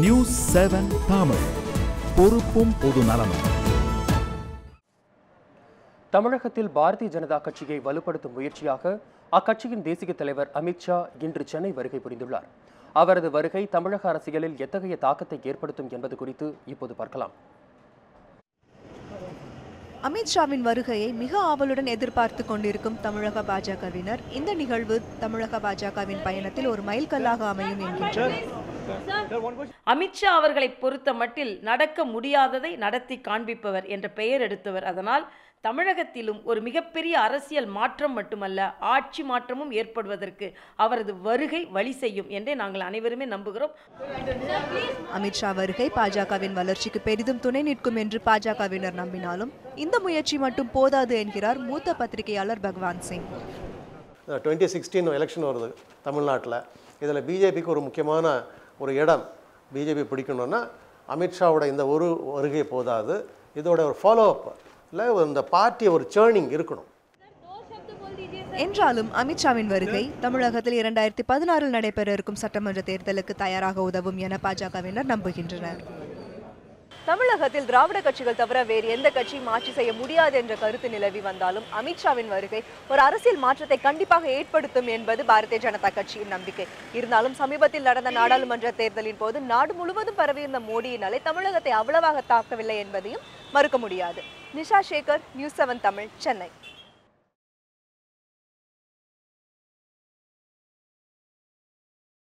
News 7 Tamil, பொறுப்பும் பொது நலமும். தமிழகத்தில் பாரதிய ஜனதா கட்சியை வலுப்படுத்தும் முயற்சியாக அக்கட்சியின் தேசிய தலைவர் அமித்ஷா இன்று சென்னை வருகை புரிந்துள்ளார். அவரது வருகை தமிழக அரசியலில் எத்தகைய தாக்கத்தை ஏற்படுத்தும் என்பது குறித்து இப்போது பார்க்கலாம். அமித்ஷாவின் வருகையை மிக ஆவலுடன் எதிர்பார்த்து கொண்டிருக்கும் தமிழக பாஜகவினர் இந்த நிகழ்வு தமிழக பாஜகவின் பயணத்தில் ஒரு மைல்கல்லாக அமையும் என்கின்றனர். அமித்ஷா அவர்களை பொறுத்த மட்டில் நடக்க முடியாததை நடத்தி காண்பிப்பவர் என்ற பெயர் எடுத்தவர். அதனால் தமிழகத்திலும் ஒரு மிகப்பெரிய அரசியல் மாற்றம் மட்டுமல்ல, ஆட்சி மாற்றமும் ஏற்படுவதற்கு அவரது வருகை வழி செய்யும் என்றே நாங்கள் அனைவருமே நம்புகிறோம். அமித்ஷா வருகை பாஜகவின் வளர்ச்சிக்கு பெரிதும் துணை நிற்கும் என்று பாஜகவினர் நம்பினாலும் இந்த முயற்சி மட்டும் போதாது என்கிறார் மூத்த பத்திரிகையாளர் பகவான் சிங். 2016 எலெக்ஷன் வருது தமிழ்நாட்டில். இதில் பிஜேபிக்கு ஒரு முக்கியமான ஒரு இடம் பிஜேபி பிடிக்கணும்னா அமித்ஷாவோட இந்த ஒரு வருகை போதாது. இதோட ஒரு ஃபாலோ அப் இல்லை, இந்த பார்ட்டி ஒரு சேர்னிங் இருக்கணும். என்றாலும் அமித்ஷாவின் வருகை தமிழகத்தில் 2016 நடைபெற இருக்கும் சட்டமன்ற தேர்தலுக்கு தயாராக உதவும் என பாஜகவினர் நம்புகின்றனர். தமிழகத்தில் திராவிட கட்சிகள் தவிர வேறு எந்த கட்சியும் ஆட்சி செய்ய முடியாது என்ற கருத்து நிலவி வந்தாலும் அமித்ஷாவின் வருகை ஒரு அரசியல் மாற்றத்தை கண்டிப்பாக ஏற்படுத்தும் என்பது பாரதிய ஜனதா கட்சியின் நம்பிக்கை. இருந்தாலும் சமீபத்தில் நடந்த நாடாளுமன்ற தேர்தலின் போது நாடு முழுவதும் பரவியிருந்த மோடியின் அலை தமிழகத்தை அவ்வளவாக தாக்கவில்லை என்பதையும் மறுக்க முடியாது. நிஷா சேகர், நியூஸ் 7 தமிழ், சென்னை.